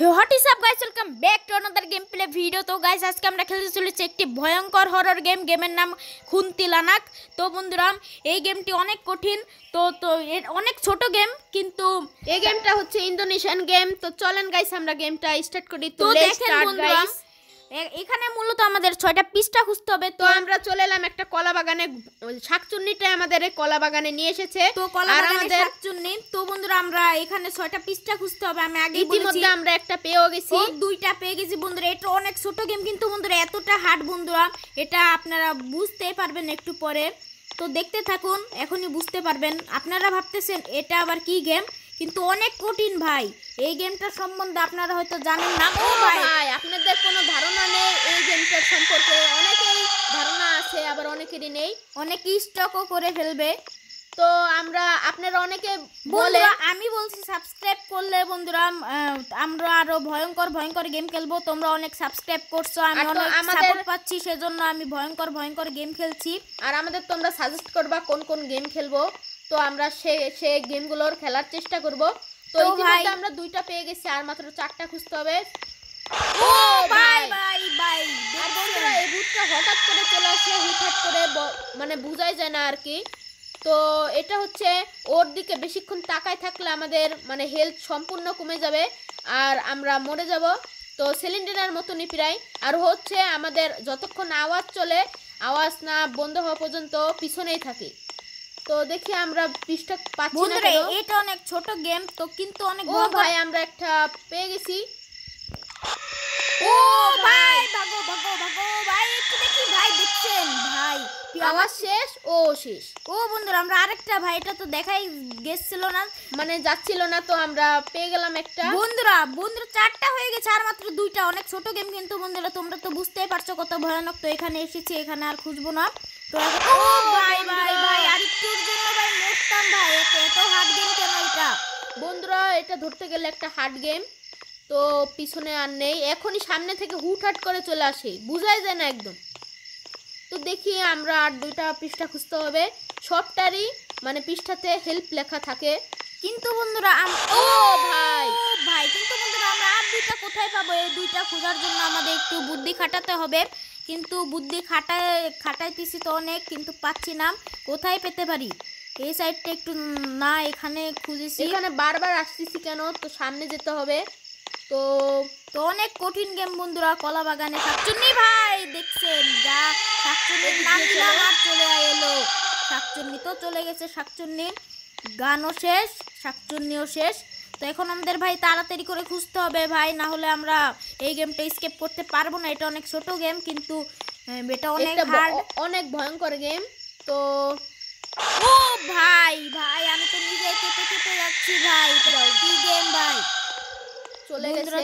What is up guys, welcome back to another game play video. তো guys আজকে আমরা খেলতে চলেছি একটি ভয়ঙ্কর হরর গেমের নাম খুন্তিলানাক। তো বন্ধুরা এই গেমটি অনেক কঠিন, তো তো এর অনেক ছোট গেম, কিন্তু এই গেমটা হচ্ছে ইন্দোনেশিয়ান গেম। তো চলেন গাইস আমরা গেমটা স্টার্ট করি। তো দেখেন বন্ধুরা এখানে মূলত আমাদের 6টা পৃষ্ঠা খুঁজতে হবে। তো আমরা চলে এলাম একটা কলা বাগানে। শাকচুন্নিটা আমাদের এই কলা বাগানে নিয়ে এসেছে। তো কলা বাগানে শাকচুন্নি। তো বন্ধুরা আমরা এখানে 6টা পৃষ্ঠা খুঁজতে হবে। আমি আগে ইতিমধ্যে আমরা একটা পেয়েও গেছি, দুইটা পেয়ে গেছি বন্ধুরা। এটা অনেক ছোট গেম, কিন্তু বন্ধুরা এতটা হার্ড বন্ধুরা, এটা আপনারা বুঝতে পারবেন একটু পরে। তো দেখতে থাকুন, এখনই বুঝতে পারবেন। আপনারা ভাবতেছেন এটা আবার কি গেম, কিন্তু অনেক কঠিন ভাই। এই গেমটা সম্বন্ধে আপনারা হয়তো জানেন না। ও ভাই আপনাদের কোনো ধারণা নেই এই গেমটার সম্পর্কে। অনেকেই ধারণা আছে, আবার অনেকেরই নেই, অনেকে স্টকও করে ফেলবে। তো আপনারা অনেকে বলে, আমি বলছি সাবস্ক্রাইব করলে বন্ধুরা আমরা আরো ভয়ঙ্কর ভয়ঙ্কর গেম খেলবো। তোমরা অনেক সাবস্ক্রাইব করছো, আমি অনেক সাপোর্ট পাচ্ছি, সেজন্য আমি ভয়ঙ্কর ভয়ঙ্কর গেম খেলছি। আর আমাদের তোমরা সাজেস্ট করবা কোন কোন গেম খেলবো, তো আমরা সে গেমগুলোর খেলার চেষ্টা করব। তো ইতিমধ্যে আমরা দুইটা পেয়ে গেছি, আর মাত্র 4টা খুঁজতে হবে। ও ভাই ভাই ভাই, আর বন্ধুরা এই ভূতটা হঠাৎ করে চলে আসে, হুটহাট করে, মানে বোঝাই যায় না আর কি। তো এটা হচ্ছে ওর দিকে বেশিক্ষণ তাকায় থাকলে আমাদের মানে হেলথ সম্পূর্ণ কমে যাবে আর আমরা মরে যাব। তো সিলিন্ডারের মতনই প্রায়। আর হচ্ছে আমাদের যতক্ষণ আওয়াজ চলে, আওয়াজ না বন্ধ হওয়া পর্যন্ত পিছনেই থাকে। তো দেখি আমরা পৃষ্ঠা পাচ্ছি না কেন। এটা অনেক ছোট গেম, তো কিন্তু অনেক ও ভাই আমরা একটা পেয়ে গেছি। ও ভাই ভাগো ভাগো ভাগো ভাই, একটু দেখি ভাই। দেখছেন ভাই আওয়াজ শেষ, ও শেষ। ও বন্ধুরা আমরা আরেকটা ভাই, এটা তো দেখাই গেছিল না, মানে যাচ্ছিল না, তো আমরা পেয়ে গেলাম একটা। বন্ধুরা 4টা হয়ে গেছে, আর মাত্র 2টা। অনেক ছোট গেম, কিন্তু বন্ধুরা তোমরা তো বুঝতেই পারছো কত ভয়ানক। তো এখানে এসেছি, এখানে আর খুঁজবো না। তো ও ভাই ভাই ভাই, আর একটুর জন্য ভাই মরতাম ভাই। এত হার্ড গেম কেন এটা বন্ধুরা? এটা ধরতে গেলে একটা হার্ড গেম। তো পিছনে আর নেই, এখনই সামনে থেকে হুটহাট করে চলে আসে, বুঝাই যায় না একদম। তো দেখি আমরা আর 2টা পৃষ্ঠা খুঁজতে হবে। সবটারই মানে পৃষ্ঠাতে হেল্প লেখা থাকে, কিন্তু বন্ধুরা ও ভাই ভাই, কিন্তু বন্ধুরা আমরা আর 2টা কোথায় পাবো? এই 2টা খোঁজার জন্য আমাদের একটু বুদ্ধি খাটাতে হবে, কিন্তু বুদ্ধি খাটাইতেছি তো অনেক, কিন্তু পাচ্ছি না। কোথায় পেতে পারি? এই সাইডটা একটু না, এখানে খুঁজেছি, এখানে বারবার আসতেছি কেন? তো সামনে যেতে হবে। তো তো অনেক কঠিন গেম বন্ধুরা। কলা বাগানে শাকচুন্নি ভাই, দেখছেন যা শাকচুন্নির নাম দিলাম আর চলে এলো শাকচুন্নি। তো চলে গেছে শাকচুন্নি, গানও শেষ, শাকচুন্নিও শেষ। তো এখন আমাদের ভাই তাড়াতাড়ি করে খুঁজতে হবে ভাই, না হলে আমরা এই গেমটা স্কিপ করতে পারবো না। এটা অনেক ছোট গেম, কিন্তু এটা অনেক হার্ড, অনেক ভয়ঙ্কর গেম। তো ও ভাই ভাই, আমি তো নিজে কেটে কেটে যাচ্ছি ভাই। এটা কি গেম ভাই?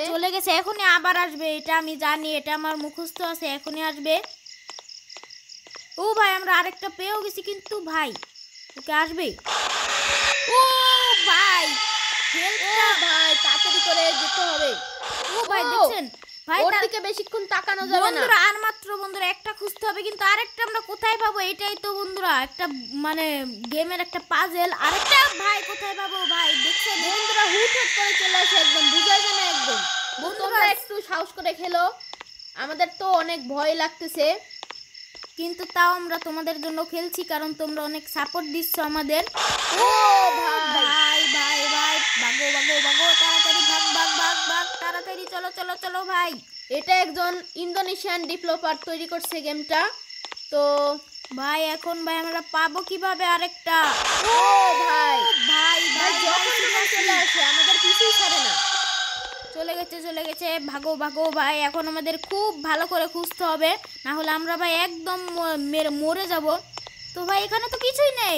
চলে গেছে, এখনই আবার আসবে, এটা আমি জানি, এটা আমার মুখস্থ আছে, এখনই আসবে। ও ভাই আমরা আরেকটা পেয়েও গেছি, কিন্তু ভাই ওকে আসবে। ও ভাই ভাই তাড়াতাড়ি করে যেতে হবে। ও ভাই দেখছেন ভাই, ওর দিকে বেশিক্ষণ তাকানো যাবে না বন্ধুরা। আর মাত্র বন্ধুরা একটা খুঁজতে হবে, কিন্তু আরেকটা আমরা কোথায় পাবো? এটাই তো বন্ধুরা একটা মানে গেমের একটা পাজেল। আরেকটা ভাই কোথায় পাবো ভাই? দেখছেন বন্ধুরা হুটহাট করে চলে আসে, একদম বুঝাই যায় না একদম। তোমরা একটু সাহস করে খেলো, আমাদের তো অনেক ভয় লাগতেছে, কিন্তু তাও আমরা তোমাদের জন্য খেলছি, কারণ তোমরা অনেক সাপোর্ট দিচ্ছ আমাদের। ও ভাই ভাই ভাই ভাগো ভাগো ভাগো, তাড়াতাড়ি ভাগ ভাগ ভাগ ভাগ, তাড়াতাড়ি চলো চলো চলো ভাই। এটা একজন ইন্দোনেশিয়ান ডেভেলপার তৈরি করছে গেমটা। তো ভাই এখন ভাই আমরা পাবো কিভাবে আরেকটা? ও ভাই ভাই ভাই যখন চলে আসে আমাদের কিছুই ছাড়ে না। চলে গেছে, ভাগো ভাগো ভাই। এখন আমাদের খুব ভালো করে খুঁজতে হবে, না হলে আমরা ভাই একদম মরে যাব। তো ভাই এখানে তো কিছুই নেই।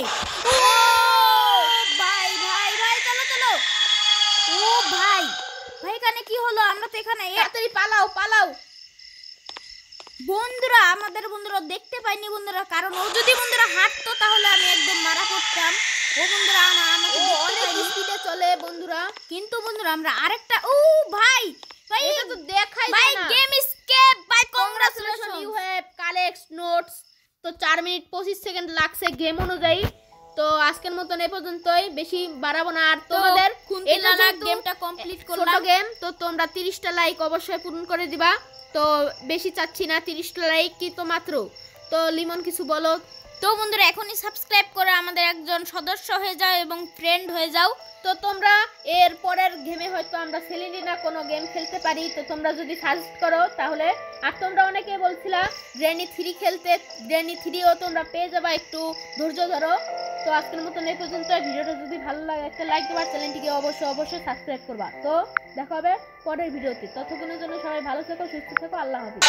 ও ভাই ভাই ভাই চলো চলো। ও ভাই ভাই এখানে কি হলো? আমরা তো এখানে তাড়াতাড়ি পালাও পালাও বন্ধুরা। আমাদের বন্ধুরা দেখতে পাইনি বন্ধুরা, কারণ ও যদি বন্ধুরা হাঁটতো তাহলে আমি একদম মারা পড়তাম। ও বন্ধুরা আমাকে অনেক স্পিডে চলে বন্ধুরা, কিন্তু বন্ধুরা আমরা আরেকটা, ও ভাই ভাই এটা তো দেখাই ভাই যায় না। গেম স্কেপ ভাই, congratulation, you have collect notes. তো 4 মিনিট 25 সেকেন্ড লাগছে গেম অনুযায়ী। তো আজকের মতন এই পর্যন্তই, বেশি বাড়াবো না। আর তোমাদের এটা যেহেতু গেমটা কমপ্লিট ছোট করলাম। গেম, তো তোমরা 30টা লাইক অবশ্যই পূরণ করে দিবা। তো বেশি চাচ্ছি না, 30টা লাইক কি তো মাত্র। তো লিমন কিছু বলো। তো বন্ধুরা এখনই সাবস্ক্রাইব করে আমাদের একজন সদস্য হয়ে যাও এবং ফ্রেন্ড হয়ে যাও। তো তোমরা এর পরের গেমে হয়তো আমরা সেলিনা কোনো গেম খেলতে পারি, তো তোমরা যদি সাজেস্ট করো তাহলে। আর তোমরা অনেকে বলছিলা গ্র্যানি 3 খেলতে, গ্র্যানি 3ও তোমরা পেয়ে যাবা, একটু ধৈর্য ধরো। তো আজকের মতন এই পর্যন্ত। ভিডিওটা যদি ভালো লাগে একটা লাইক দেবা, চ্যানেলটিকে অবশ্যই সাবস্ক্রাইব করবা। তো দেখা হবে পরের ভিডিওতে। ততক্ষণের জন্য সবাই ভালো থেকো, সুস্থ থেকো, আল্লাহ হাফেজ।